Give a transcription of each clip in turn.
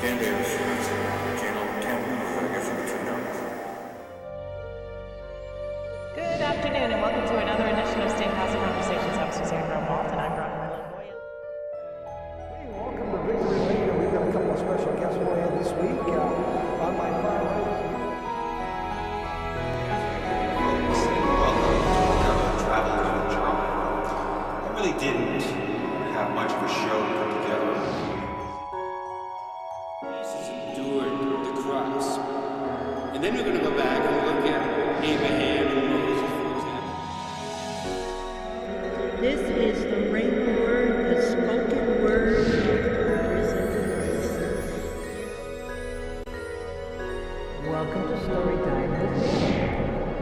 Scandair's Channel 10, I guess we tuned up. Good afternoon and welcome to another edition of State House Conversations. I'm Suzanne Grunwald and I brought my little boy up. Hey, welcome to Victory Radio. We've got a couple of special guests for you this week. On my far right. Folks, welcome to another Travelers with Charlie. I really didn't have much of a show to put together. Jesus endured the cross. And then we're going to go back and look at Abraham and Moses, for example. This is the Rhema Word, the spoken word of the risen Christ. Welcome to Storytime with me.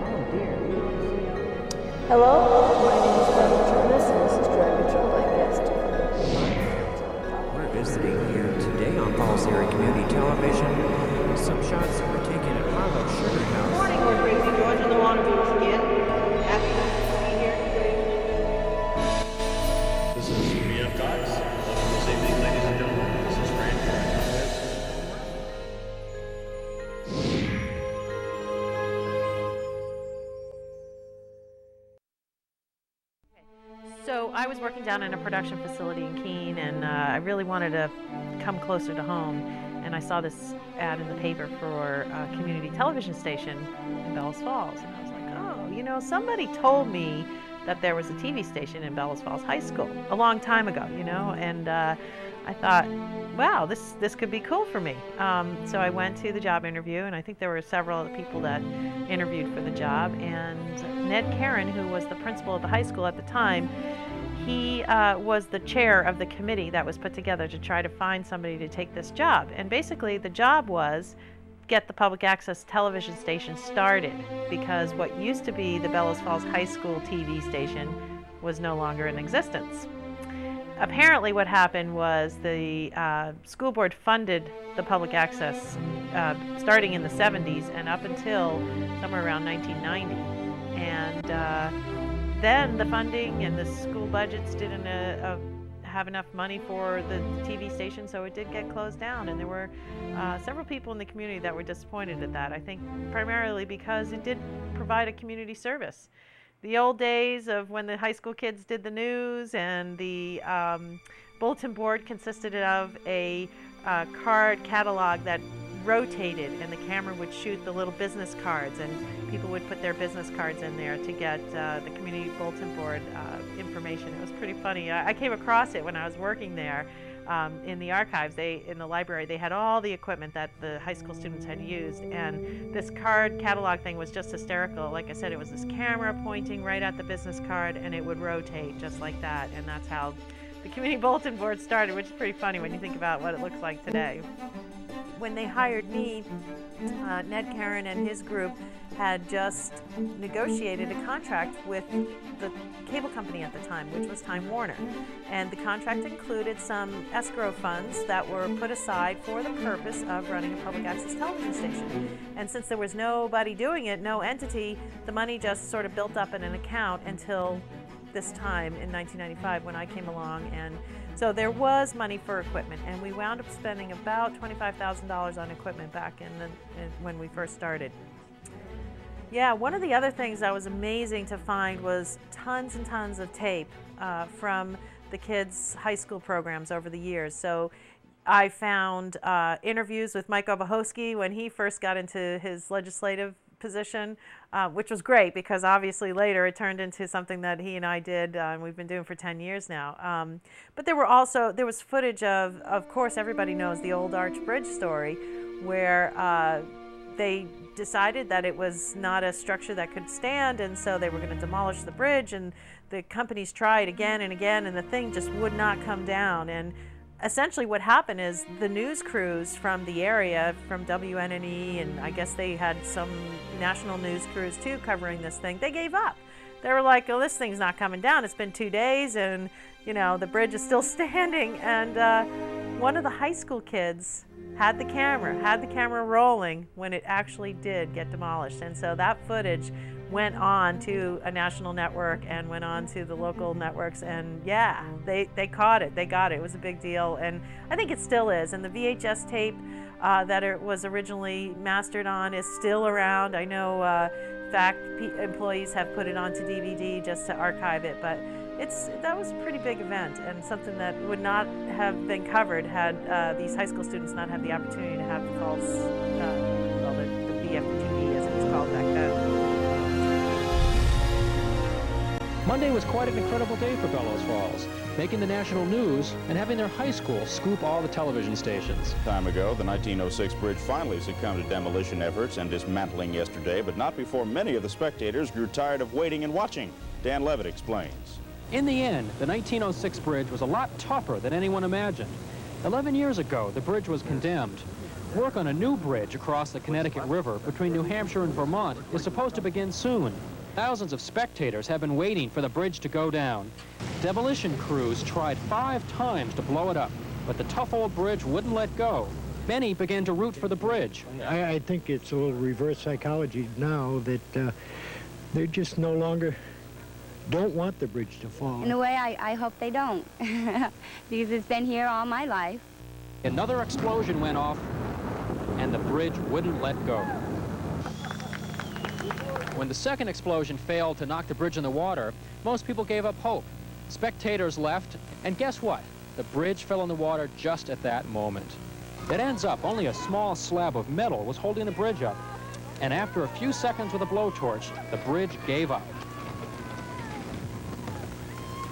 Oh dear. Hello, my name is Brenda Jonas, and this is Drag Mitchell, my guest. We're visiting here today on Falls Area Community Television. Some shots were taken at Harlow Sugar House. Good morning, we're Crazy George and the Wannabes again. Happy to be here today. This is BF Cox. Welcome this evening, ladies and gentlemen. This is Frank. So I was working down in a production facility in Keene, and I really wanted to come closer to home. And I saw this ad in the paper for a community television station in Bellows Falls. And I was like, oh, you know, somebody told me that there was a TV station in Bellows Falls High School a long time ago, you know, and I thought, wow, this could be cool for me. So I went to the job interview, and I think there were several other people that interviewed for the job. And Ned Karen, who was the principal of the high school at the time, he was the chair of the committee that was put together to try to find somebody to take this job. And basically the job was get the public access television station started, because what used to be the Bellows Falls High School TV station was no longer in existence. Apparently what happened was the school board funded the public access starting in the 70s and up until somewhere around 1990. And then the funding and the school budgets didn't have enough money for the TV station, so it did get closed down. And there were several people in the community that were disappointed at that. I think primarily because it did provide a community service. The old days of when the high school kids did the news, and the bulletin board consisted of a card catalog that rotated, and the camera would shoot the little business cards, and people would put their business cards in there to get the community bulletin board information. It was pretty funny. I came across it when I was working there in the archives. In the library, they had all the equipment that the high school students had used, and this card catalog thing was just hysterical. Like I said, it was this camera pointing right at the business card, and it would rotate just like that, and that's how the community bulletin board started, which is pretty funny when you think about what it looks like today. When they hired me, Ned Karen and his group had just negotiated a contract with the cable company at the time, which was Time Warner. And the contract included some escrow funds that were put aside for the purpose of running a public access television station. And since there was nobody doing it, no entity, the money just sort of built up in an account until this time in 1995 when I came along. And so there was money for equipment, and we wound up spending about $25,000 on equipment back when we first started. Yeah, one of the other things that was amazing to find was tons and tons of tape from the kids' high school programs over the years. So I found interviews with Mike Obohosky when he first got into his legislative position, which was great because obviously later it turned into something that he and I did, and we've been doing for 10 years now. But there was footage of course, everybody knows the old Arch Bridge story, where they decided that it was not a structure that could stand, and so they were going to demolish the bridge, and the companies tried again and again, and the thing just would not come down. And essentially what happened is the news crews from the area, from WNNE, and I guess they had some national news crews too covering this thing, they gave up. They were like, oh, this thing's not coming down. It's been 2 days, and you know, the bridge is still standing. And one of the high school kids had the camera rolling when it actually did get demolished. And so that footage went on to a national network and went on to the local networks, and yeah, they caught it, they got it. It was a big deal, and I think it still is. And the VHS tape that it was originally mastered on is still around. I know FACT employees have put it onto DVD just to archive it, but that was a pretty big event and something that would not have been covered had these high school students not had the opportunity to have the Falls, well, the VFTV as it was called back then. Monday was quite an incredible day for Bellows Falls, making the national news and having their high school scoop all the television stations. Time ago, the 1906 bridge finally succumbed to demolition efforts and dismantling yesterday, but not before many of the spectators grew tired of waiting and watching. Dan Levitt explains. In the end, the 1906 bridge was a lot tougher than anyone imagined. 11 years ago, the bridge was condemned. Work on a new bridge across the Connecticut River between New Hampshire and Vermont is supposed to begin soon. Thousands of spectators have been waiting for the bridge to go down. Demolition crews tried 5 times to blow it up, but the tough old bridge wouldn't let go. Many began to root for the bridge. I think it's a little reverse psychology now that they're just no longer don't want the bridge to fall. In a way, I hope they don't, because it's been here all my life. Another explosion went off, and the bridge wouldn't let go. When the second explosion failed to knock the bridge in the water, most people gave up hope. Spectators left, and guess what? The bridge fell in the water just at that moment. It ends up only a small slab of metal was holding the bridge up, and after a few seconds with a blowtorch, the bridge gave up.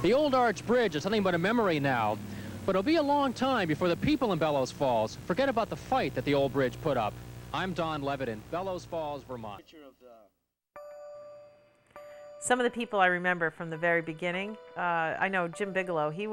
The old arch bridge is nothing but a memory now, but it'll be a long time before the people in Bellows Falls forget about the fight that the old bridge put up. I'm Don Levitt in Bellows Falls, Vermont. Some of the people I remember from the very beginning, I know Jim Bigelow, he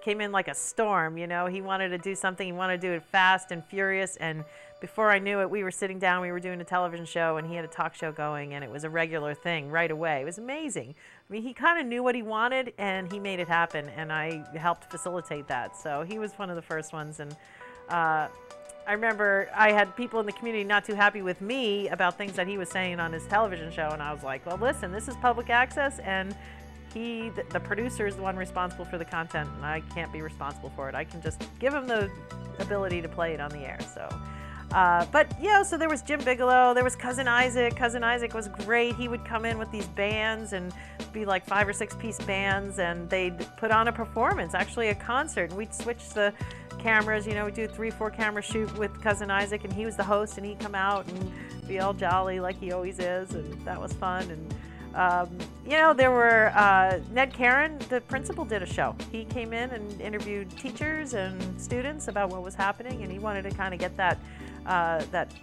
came in like a storm, you know. He wanted to do something, he wanted to do it fast and furious, and before I knew it, we were sitting down, we were doing a television show, and he had a talk show going, and it was a regular thing right away. It was amazing. I mean, he kind of knew what he wanted, and he made it happen, and I helped facilitate that. So he was one of the first ones, and I remember I had people in the community not too happy with me about things that he was saying on his television show, and I was like, well, listen, this is public access, and the producer is the one responsible for the content, and I can't be responsible for it. I can just give him the ability to play it on the air. So, but yeah, so there was Jim Bigelow, there was Cousin Isaac. Cousin Isaac was great. He would come in with these bands and be like 5 or 6 piece bands, and they'd put on a performance, actually a concert, and we'd switch the cameras, you know, we'd do 3-4 camera shoot with Cousin Isaac, and he was the host, and he'd come out and be all jolly like he always is, and that was fun. And you know, there were Ned Caron, the principal, did a show. He came in and interviewed teachers and students about what was happening, and he wanted to kind of get that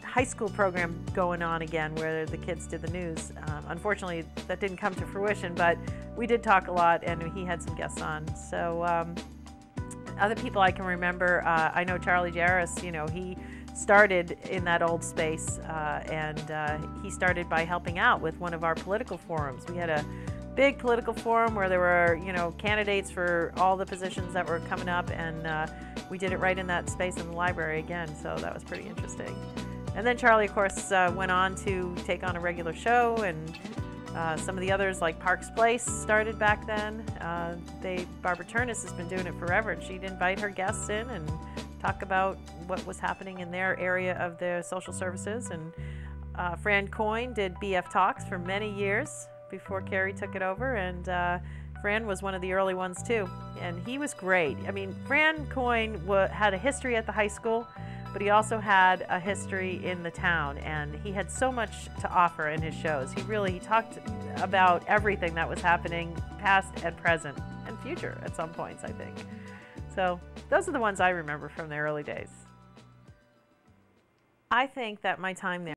high school program going on again, where the kids did the news. Unfortunately, that didn't come to fruition, but we did talk a lot, and he had some guests on. So other people I can remember, I know Charlie Jarris, you know, he started in that old space, and he started by helping out with one of our political forums. We had a big political forum where there were, you know, candidates for all the positions that were coming up, and we did it right in that space in the library again, so that was pretty interesting. And then Charlie, of course, went on to take on a regular show, and some of the others, like Parks Place, started back then. Barbara Turnus has been doing it forever, and she'd invite her guests in and talk about what was happening in their area of the social services. And Fran Coyne did BF Talks for many years before Carrie took it over, and Fran was one of the early ones too, and he was great. I mean, Fran Coyne had a history at the high school, but he also had a history in the town, and he had so much to offer in his shows. He talked about everything that was happening, past and present, and future at some points, I think. So those are the ones I remember from the early days. I think that my time there